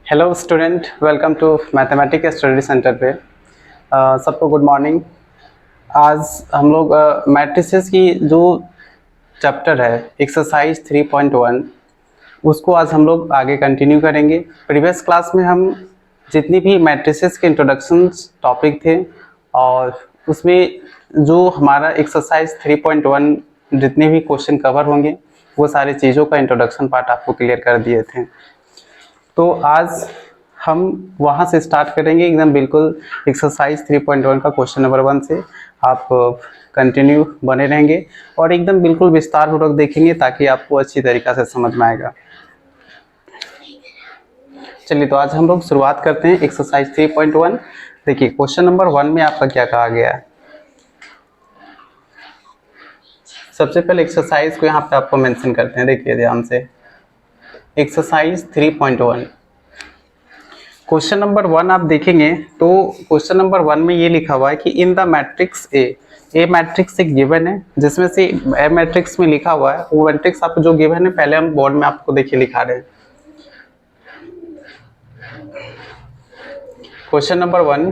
Hello student, welcome to mathematics study centre पे। सबको good morning. आज हम लोग मैट्रिसेस की जो चैप्टर है एक्सरसाइज 3.1 उसको आज हम लोग आगे कंटिन्यू करेंगे। प्रीवियस क्लास में हम जितनी भी मैट्रिसेस के इंट्रोडक्शंस टॉपिक थे और उसमें जो हमारा एक्सरसाइज 3.1 जितने भी क्वेश्चन कवर होंगे वो सारी चीज़ों का इंट्रोडक्शन पार्ट आपको क्लियर कर दिए थे। तो आज हम वहाँ से स्टार्ट करेंगे एकदम बिल्कुल एक्सरसाइज 3.1 का क्वेश्चन नंबर 1 से। आप कंटिन्यू बने रहेंगे और एकदम बिल्कुल विस्तार पूर्वक देखेंगे ताकि आपको अच्छी तरीक़ा से समझ में आएगा। चलिए, तो आज हम लोग शुरुआत करते हैं एक्सरसाइज 3.1। देखिए, क्वेश्चन नंबर 1 में आपका क्या कहा गया है। सबसे पहले एक्सरसाइज को यहाँ पे आपको मेंशन करते हैं। देखिए ध्यान से, एक्सरसाइज 3.1 क्वेश्चन नंबर 1 आप देखेंगे तो क्वेश्चन नंबर 1 में ये लिखा हुआ है कि in the matrix A matrix एक गिवन है, जिसमें से ए मैट्रिक्स में लिखा हुआ है वो मैट्रिक्स आपको जो गिवन है पहले हम बोर्ड में आपको देखिए लिखा रहे हैं। क्वेश्चन नंबर 1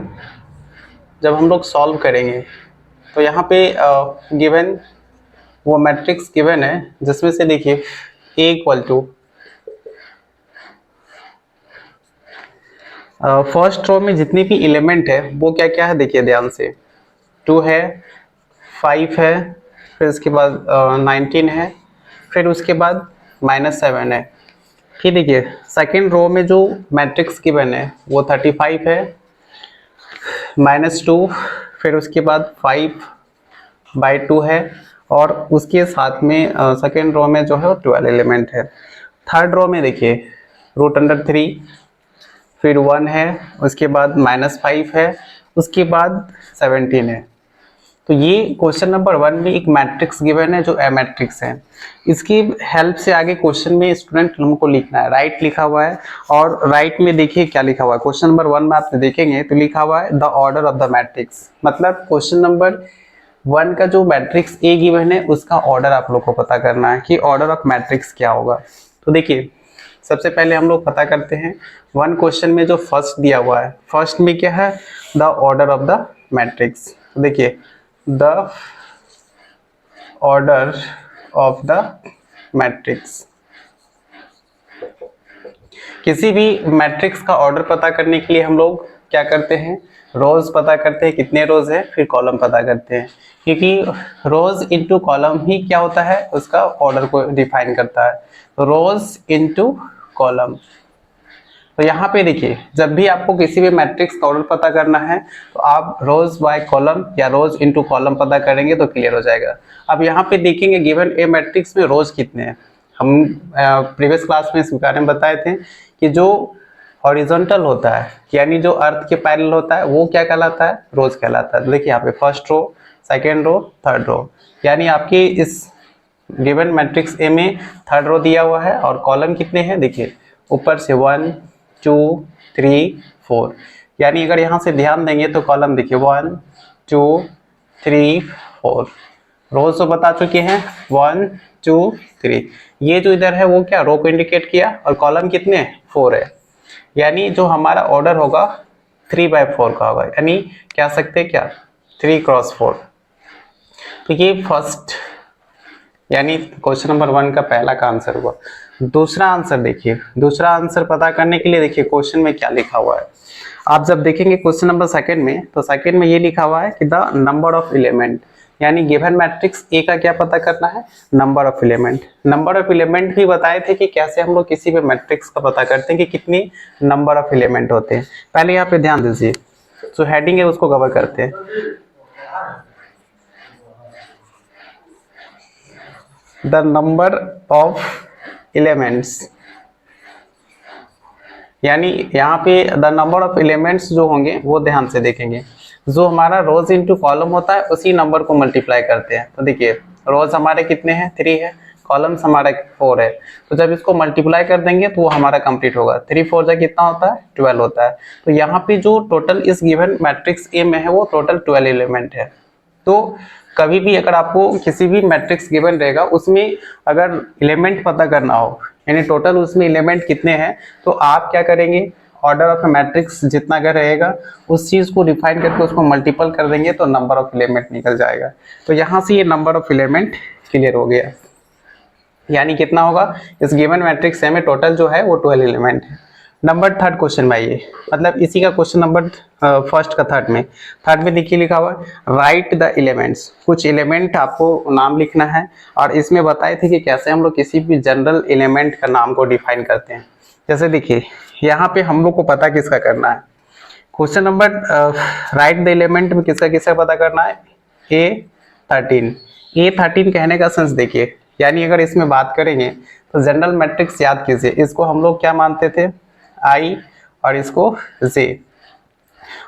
जब हम लोग सॉल्व करेंगे तो यहाँ पे गिवन वो मैट्रिक्स गिवन है जिसमें से देखिए ए इक्वल टू फर्स्ट रो में जितनी भी एलिमेंट है वो क्या क्या है, देखिए ध्यान से। 2 है, 5 है, फिर उसके बाद 19 है, फिर उसके बाद -7 है। फिर देखिए सेकेंड रो में जो मैट्रिक्स गिवन है वो 35 है, -2, फिर उसके बाद 5/2 है और उसके साथ में सेकेंड रो में जो है वो 12 एलिमेंट है। थर्ड रो में देखिए √3, फिर 1 है, उसके बाद -5 है, उसके बाद 17 है। तो ये क्वेश्चन नंबर 1 में एक मैट्रिक्स गिवन है जो ए मैट्रिक्स है। इसकी हेल्प से आगे क्वेश्चन में स्टूडेंट हमको लिखना है। राइट लिखा हुआ है और राइट में देखिए क्या लिखा हुआ है। क्वेश्चन नंबर 1 में आप देखेंगे तो लिखा हुआ है the order of the matrix, मतलब क्वेश्चन नंबर 1 का जो मैट्रिक्स ए गिवन है उसका ऑर्डर आप लोग को पता करना है कि ऑर्डर ऑफ मैट्रिक्स क्या होगा। तो देखिए सबसे पहले हम लोग पता करते हैं 1 क्वेश्चन में जो फर्स्ट दिया हुआ है, फर्स्ट में क्या है, the order of the matrix. देखिए the order of the matrix, किसी भी मैट्रिक्स का ऑर्डर पता करने के लिए हम लोग क्या करते हैं, रोज पता करते हैं, कितने रोज है, फिर कॉलम पता करते हैं, क्योंकि रोज इनटू कॉलम ही क्या होता है उसका ऑर्डर को डिफाइन करता है। रोज इनटू कॉलम। तो यहाँ पे देखिए जब भी आपको किसी भी मैट्रिक्स का ऑर्डर पता करना है तो आप रोज बाय कॉलम या रोज इनटू कॉलम पता करेंगे तो क्लियर हो जाएगा। अब यहाँ पे देखेंगे गिवन ए मैट्रिक्स में रोज कितने हैं। हम प्रीवियस क्लास में इस बारे में बताए थे कि जो हॉरिजॉन्टल होता है यानी जो अर्थ के पैरेलल होता है वो क्या कहलाता है, रोज कहलाता है। देखिए यहाँ पे first row, second row, third row, यानी आपकी इस गिवन मैट्रिक्स ए में थर्ड रो दिया हुआ है और कॉलम कितने हैं, देखिए ऊपर से 1 2 3 4, यानी अगर यहाँ से ध्यान देंगे तो कॉलम देखिए 1 2 3 4, रोज तो बता चुके हैं 1 2 3। ये जो इधर है वो क्या रो को इंडिकेट किया और कॉलम कितने 4 है, यानी जो हमारा ऑर्डर होगा 3/4 का होगा, यानी कह सकते हैं क्या 3x4। तो ये फर्स्ट यानी क्वेश्चन नंबर 1 का पहला का आंसर हुआ। दूसरा आंसर देखिए, दूसरा आंसर पता करने के लिए देखिए क्वेश्चन में क्या लिखा हुआ है। आप जब देखेंगे क्वेश्चन नंबर सेकंड में तो सेकंड में ये लिखा हुआ है कि द नंबर ऑफ एलिमेंट, यानी गिवन मैट्रिक्स ए का क्या पता करना है, number of element. Number of element भी बताए थे कि कैसे हम लोग किसी भी मैट्रिक्स का पता करते हैं कि कितनी नंबर ऑफ एलिमेंट होते हैं। पहले यहाँ पे ध्यान दीजिए, जो हेडिंग है उसको कवर करते हैं। द नंबर ऑफ एलिमेंट्स, यानी यहाँ पे द नंबर ऑफ एलिमेंट्स जो होंगे वो ध्यान से देखेंगे। जो हमारा रोज इनटू कॉलम होता है उसी नंबर को मल्टीप्लाई करते हैं। तो देखिए रोज हमारे कितने हैं 3 है, कॉलम्स हमारा 4 है, तो जब इसको मल्टीप्लाई कर देंगे तो वो हमारा कंप्लीट होगा। 3 4 जा कितना होता है 12 होता है। तो यहाँ पे जो टोटल इस गिवन मैट्रिक्स ए में है वो टोटल 12 एलिमेंट है। तो कभी भी अगर आपको किसी भी मैट्रिक्स गिवन रहेगा उसमें अगर एलिमेंट पता करना हो यानी टोटल उसमें एलिमेंट कितने हैं तो आप क्या करेंगे, ऑर्डर ऑफ मैट्रिक्स जितना अगर रहेगा उस चीज को डिफाइन करके उसको मल्टीपल कर देंगे तो नंबर ऑफ एलिमेंट निकल जाएगा। तो यहाँ से ये नंबर ऑफ एलिमेंट क्लियर हो गया। यानी कितना होगा इस गिवन मैट्रिक्स में टोटल जो है वो 12 एलिमेंट है। नंबर थर्ड क्वेश्चन में आइए, मतलब इसी का क्वेश्चन नंबर फर्स्ट का थर्ड में देखिए लिखा हुआ राइट द एलिमेंट्स। कुछ एलिमेंट आपको नाम लिखना है और इसमें बताए थे कि कैसे हम लोग किसी भी जनरल एलिमेंट का नाम को डिफाइन करते हैं। जैसे देखिए यहाँ पे हम लोग को पता किसका करना है, question number right the element में किसका पता करना है, A13 कहने का सेंस देखिए, यानी अगर इसमें बात करेंगे तो जनरल मैट्रिक्स याद कीजिए, इसको हम लोग क्या मानते थे I और इसको J,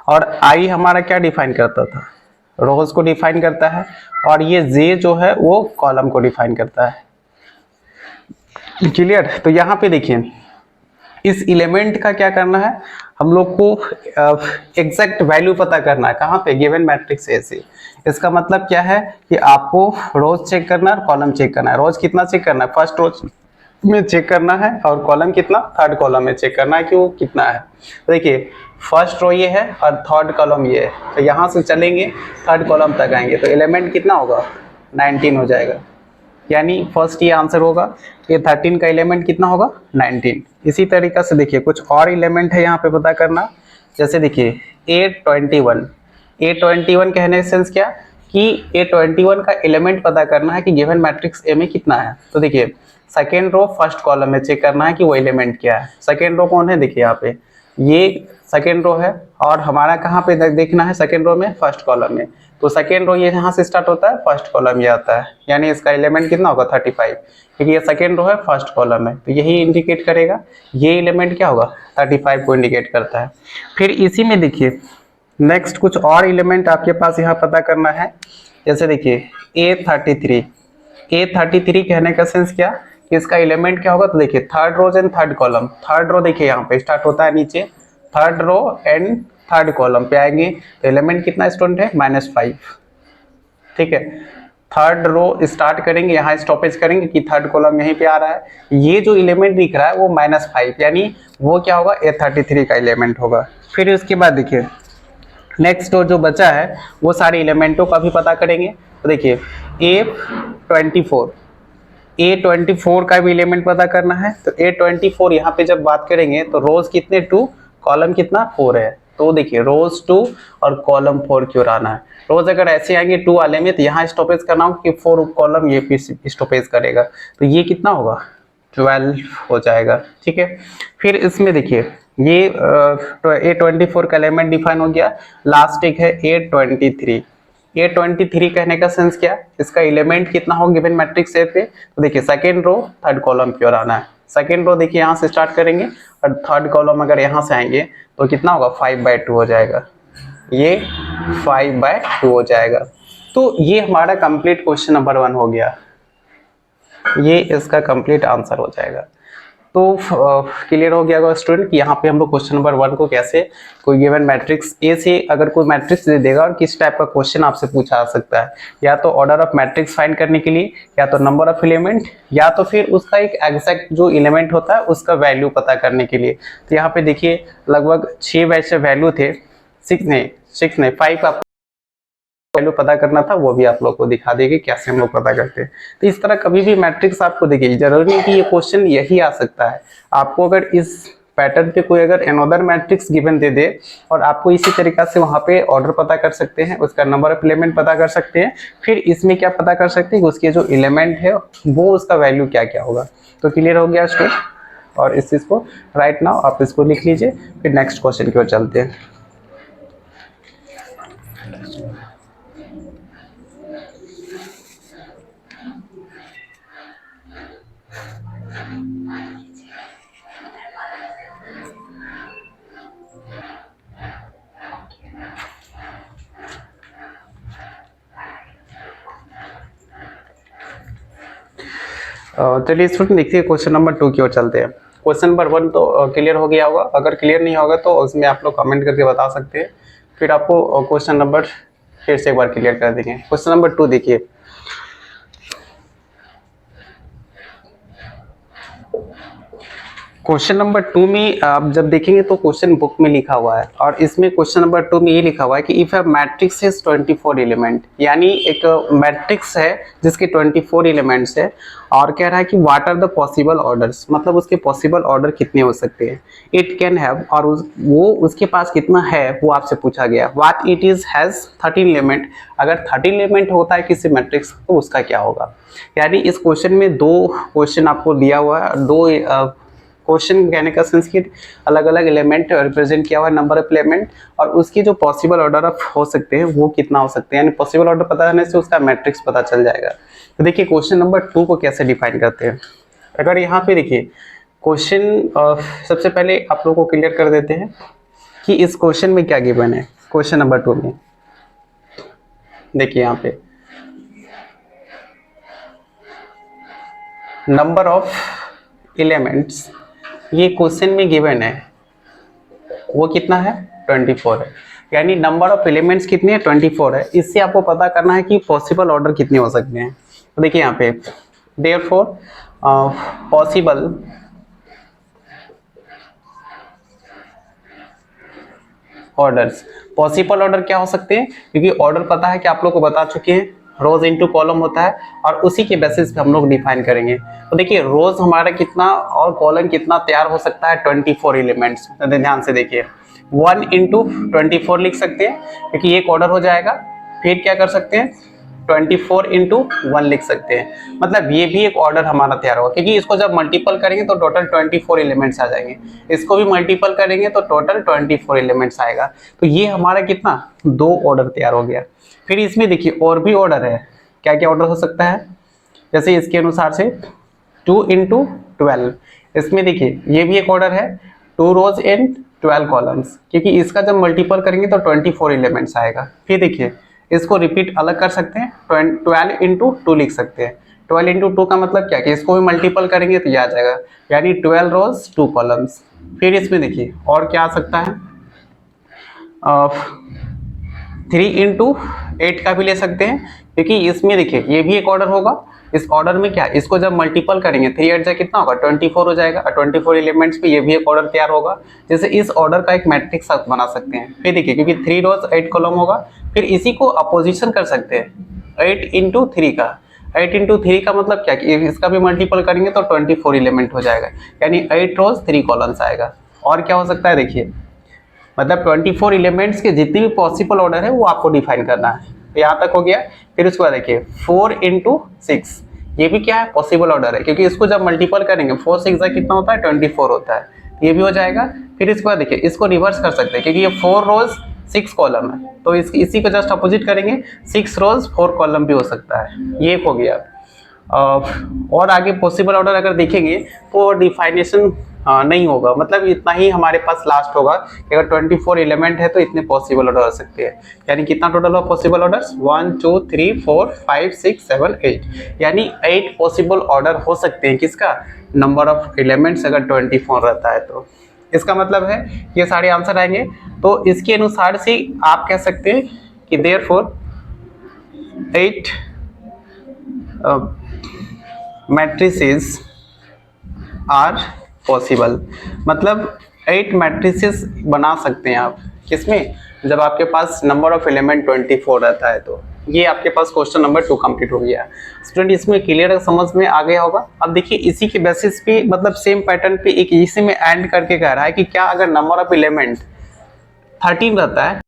और I हमारा क्या डिफाइन करता था, रोज को डिफाइन करता है, और ये J जो है वो कॉलम को डिफाइन करता है। क्लियर। तो यहाँ पे देखिए इस एलिमेंट का क्या करना है, हम लोग को एग्जैक्ट वैल्यू पता करना है कहाँ पे, गिवन मैट्रिक्स ए से। इसका मतलब क्या है कि आपको रोज चेक करना है, कॉलम चेक करना है। रोज कितना चेक करना है, फर्स्ट रोज में चेक करना है, और कॉलम कितना, थर्ड कॉलम में चेक करना है कि वो कितना है। तो देखिए फर्स्ट रो ये है और थर्ड कॉलम ये है, तो यहाँ से चलेंगे थर्ड कॉलम तक आएंगे तो एलिमेंट कितना होगा 19 हो जाएगा। यानी फर्स्ट ये आंसर होगा, ये 13 का एलिमेंट कितना होगा 19। इसी तरीके से देखिए कुछ और एलिमेंट है यहाँ पे पता करना। जैसे देखिए A21 कहने का सेंस क्या कि A21 का एलिमेंट पता करना है कि गिवन मैट्रिक्स ए में कितना है। तो देखिए सेकेंड रो फर्स्ट कॉलम में चेक करना है कि वो एलिमेंट क्या है। सेकेंड रो कौन है, देखिए यहाँ पे ये सेकेंड रो है, और हमारा कहाँ पे देखना है, सेकेंड रो में फर्स्ट कॉलम में। तो सेकेंड रो ये यहाँ से स्टार्ट होता है, फर्स्ट कॉलम ये आता है, यानी इसका एलिमेंट कितना होगा 35, क्योंकि ये सेकेंड रो है फर्स्ट कॉलम है, तो यही इंडिकेट करेगा, ये एलिमेंट क्या होगा 35 को इंडिकेट करता है। फिर इसी में देखिए नेक्स्ट कुछ और एलिमेंट आपके पास यहाँ पता करना है। जैसे देखिए A33 कहने का सेंस क्या कि इसका एलिमेंट क्या होगा, तो देखिए third rows and third column. Third row देखिए यहाँ पे स्टार्ट होता है नीचे, third row and third column पे आएंगे तो एलिमेंट कितना स्टूडेंट है -5। ठीक है, थर्ड रो स्टार्ट करेंगे, यहाँ स्टॉपेज करेंगे कि थर्ड कॉलम यहीं पे आ रहा है, ये जो एलिमेंट दिख रहा है वो -5, यानी वो क्या होगा A33 का एलिमेंट होगा। फिर उसके बाद देखिए नेक्स्ट जो बचा है वो सारे एलिमेंटों का भी पता करेंगे। तो देखिए A24 का भी एलिमेंट पता करना है। तो A24 यहाँ पे जब बात करेंगे तो रोज कितने 2, कॉलम कितना 4 है। तो देखिए रोज 2 और कॉलम 4 क्यों आना है, रोज अगर ऐसे आएंगे 2 वाले में तो यहाँ स्टॉपेज करना होगा कि 4 कॉलम ये स्टॉपेज करेगा, तो ये कितना होगा 12 हो जाएगा। ठीक है, फिर इसमें देखिए ये A24 का एलिमेंट डिफाइन हो गया। लास्ट एक है A23 कहने का सेंस क्या, इसका एलिमेंट कितना हो गिवन मैट्रिक्स ए पे। तो देखिए सेकेंड रो थर्ड कॉलम की ओर आना है। सेकेंड रो देखिए यहाँ से स्टार्ट करेंगे और थर्ड कॉलम अगर यहाँ से आएंगे तो कितना होगा 5/2 हो जाएगा, ये 5/2 हो जाएगा। तो ये हमारा कंप्लीट क्वेश्चन नंबर 1 हो गया, ये इसका कंप्लीट आंसर हो जाएगा। तो क्लियर हो गया स्टूडेंट कि यहाँ पे हम लोग क्वेश्चन नंबर 1 को कैसे कोई गिवन मैट्रिक्स ए से अगर कोई मैट्रिक्स दे देगा और किस टाइप का क्वेश्चन आपसे पूछा जा सकता है, या तो ऑर्डर ऑफ मैट्रिक्स फाइंड करने के लिए, या तो नंबर ऑफ एलिमेंट, या तो फिर उसका एक एग्जैक्ट जो एलिमेंट होता है उसका वैल्यू पता करने के लिए। तो यहाँ पे देखिए लगभग 6 वैसे वैल्यू थे, 6 नहीं 5 आपको वैल्यू पता करना था, वो भी आप लोग को दिखा देगी कैसे हम लोग पता करते हैं। तो इस तरह कभी भी मैट्रिक्स आपको देखिए, जरूरी नहीं कि ये क्वेश्चन यही आ सकता है। आपको अगर इस पैटर्न पे कोई अगर अनदर मैट्रिक्स गिवन दे दे और आपको इसी तरीका से वहाँ पे ऑर्डर पता कर सकते हैं, उसका नंबर ऑफ एलिमेंट पता कर सकते हैं, फिर इसमें क्या पता कर सकते हैं कि उसके जो एलिमेंट है वो उसका वैल्यू क्या क्या होगा। तो क्लियर हो गया स्टूडेंट, और इस चीज़ को राइट नाउ आप इसको लिख लीजिए, फिर नेक्स्ट क्वेश्चन की ओर चलते हैं। चलिए स्टूडेंट देखिए क्वेश्चन नंबर 2 की ओर चलते हैं। क्वेश्चन नंबर 1 तो क्लियर हो गया होगा, अगर क्लियर नहीं होगा तो उसमें आप लोग कमेंट करके बता सकते हैं, फिर आपको क्वेश्चन नंबर फिर से एक बार क्लियर कर देंगे। क्वेश्चन नंबर 2 देखिए, क्वेश्चन नंबर 2 में आप जब देखेंगे तो क्वेश्चन बुक में लिखा हुआ है और इसमें क्वेश्चन नंबर 2 में ये लिखा हुआ है कि if a matrix is 24 element, यानी एक मैट्रिक्स है जिसके 24 एलिमेंट्स है और कह रहा है कि what are the possible orders, मतलब उसके पॉसिबल ऑर्डर कितने हो सकते हैं। इट कैन हैव, और वो उसके पास कितना है वो आपसे पूछा गया। What it is has 13 element, अगर 13 एलिमेंट होता है किसी मैट्रिक्स तो उसका क्या होगा। यानी इस क्वेश्चन में दो क्वेश्चन आपको दिया हुआ है, दो क्वेश्चन कहने का सेंस की अलग अलग एलिमेंट रिप्रेजेंट किया हुआ है, नंबर ऑफ एलिमेंट, और उसकी जो पॉसिबल ऑर्डर ऑफ हो सकते हैं वो कितना हो सकते हैं। यानी पॉसिबल ऑर्डर पता करने से उसका मैट्रिक्स पता चल जाएगा। तो देखिए क्वेश्चन नंबर 2 को कैसे डिफाइन करते हैं। अगर यहाँ पे देखिए क्वेश्चन, सबसे पहले आप लोगों को क्लियर कर देते हैं कि इस क्वेश्चन में क्या गिवन है। क्वेश्चन नंबर 2 में देखिए यहाँ पे नंबर ऑफ एलिमेंट्स, ये क्वेश्चन में गिवन है, वो कितना है 24 है। यानी नंबर ऑफ एलिमेंट्स कितने हैं 24 है। इससे आपको पता करना है कि पॉसिबल ऑर्डर कितने हो सकते हैं। तो देखिए यहाँ पे therefore possible orders, possible order क्या हो सकते हैं, क्योंकि ऑर्डर पता है कि आप लोग को बता चुके हैं रोज इनटू कॉलम होता है और उसी के बेसिस पे हम लोग डिफाइन करेंगे। तो देखिए रोज हमारा कितना और कॉलम कितना तैयार हो सकता है 24 एलिमेंट्स। ध्यान से देखिए 1 इंटू 24 लिख सकते हैं क्योंकि एक ऑर्डर हो जाएगा। फिर क्या कर सकते हैं 24 इंटू 1 लिख सकते हैं, मतलब ये भी एक ऑर्डर हमारा तैयार होगा, क्योंकि इसको जब मल्टीपल करेंगे तो टोटल 24 एलिमेंट्स आ जाएंगे। इसको भी मल्टीपल करेंगे तो टोटल 24 एलिमेंट्स आएगा। तो ये हमारा कितना 2 ऑर्डर तैयार हो गया। फिर इसमें देखिए और भी ऑर्डर है, क्या क्या ऑर्डर हो सकता है, जैसे इसके अनुसार से 2 इंटू 12, इसमें देखिए ये भी एक ऑर्डर है 2 रोज एंड 12 कॉलम्स, क्योंकि इसका जब मल्टीपल करेंगे तो 24 एलिमेंट्स आएगा। फिर देखिए इसको रिपीट अलग कर सकते हैं, 12 इंटू 2 लिख सकते हैं। 12 इंटू 2 का मतलब क्या कि इसको भी मल्टीपल करेंगे तो ये आ जाएगा, यानी 12 रोज 2 कॉलम्स। फिर इसमें देखिए और क्या आ सकता है, 3 इंटू 8 का भी ले सकते हैं, क्योंकि इसमें देखिए ये भी एक ऑर्डर होगा। इस ऑर्डर में क्या, इसको जब मल्टीपल करेंगे 3 8 से कितना होगा 24 हो जाएगा, और 24 एलिमेंट्स पे ये भी एक ऑर्डर तैयार होगा। जैसे इस ऑर्डर का एक मैट्रिक्स आप बना सकते हैं। फिर देखिए क्योंकि 3 रोज 8 कॉलम होगा, फिर इसी को अपोजिशन कर सकते हैं 8 इंटू 3 का। 8 इंटू 3 का मतलब क्या कि इसका भी मल्टीपल करेंगे तो 24 एलिमेंट हो जाएगा, यानी 8 रोज 3 कॉलम्स आएगा। और क्या हो सकता है देखिए, मतलब 24 एलिमेंट्स के जितने भी पॉसिबल ऑर्डर है वो आपको डिफाइन करना है। तो यहाँ तक हो गया। फिर उसके बाद देखिए 4 इंटू 6, ये भी क्या है पॉसिबल ऑर्डर है, क्योंकि इसको जब मल्टीपल करेंगे 4 6 कितना होता है 24 होता है, ये भी हो जाएगा। फिर इसके बाद देखिए इसको रिवर्स कर सकते हैं, क्योंकि ये 4 रोज 6 कॉलम है, तो इसी को जस्ट अपोजिट करेंगे 6 रोज 4 कॉलम भी हो सकता है। ये हो गया। और आगे पॉसिबल ऑर्डर अगर देखेंगे तो डिफाइनेशन नहीं होगा, मतलब इतना ही हमारे पास लास्ट होगा कि अगर 24 एलिमेंट है तो इतने पॉसिबल ऑर्डर हो सकते हैं। यानी कितना टोटल हुआ पॉसिबल ऑर्डर्स 1 2 3 4 5 6 7 8, यानी 8 पॉसिबल ऑर्डर हो सकते हैं। किसका, नंबर ऑफ एलिमेंट्स अगर 24 रहता है तो। इसका मतलब है ये सारे आंसर आएंगे। तो इसके अनुसार से आप कह सकते हैं कि देयरफॉर 8 मैट्रिसेस आर पॉसिबल, मतलब 8 मैट्रिसेस बना सकते हैं आप। किसमें, जब आपके पास नंबर ऑफ एलिमेंट 24 रहता है। तो ये आपके पास क्वेश्चन नंबर 2 कंप्लीट हो गया। स्टूडेंट इसमें क्लियर समझ में आ गया होगा। अब देखिए इसी के बेसिस पे, मतलब सेम पैटर्न पे एक इसी में एंड करके कह रहा है कि क्या अगर नंबर ऑफ एलिमेंट 13 रहता है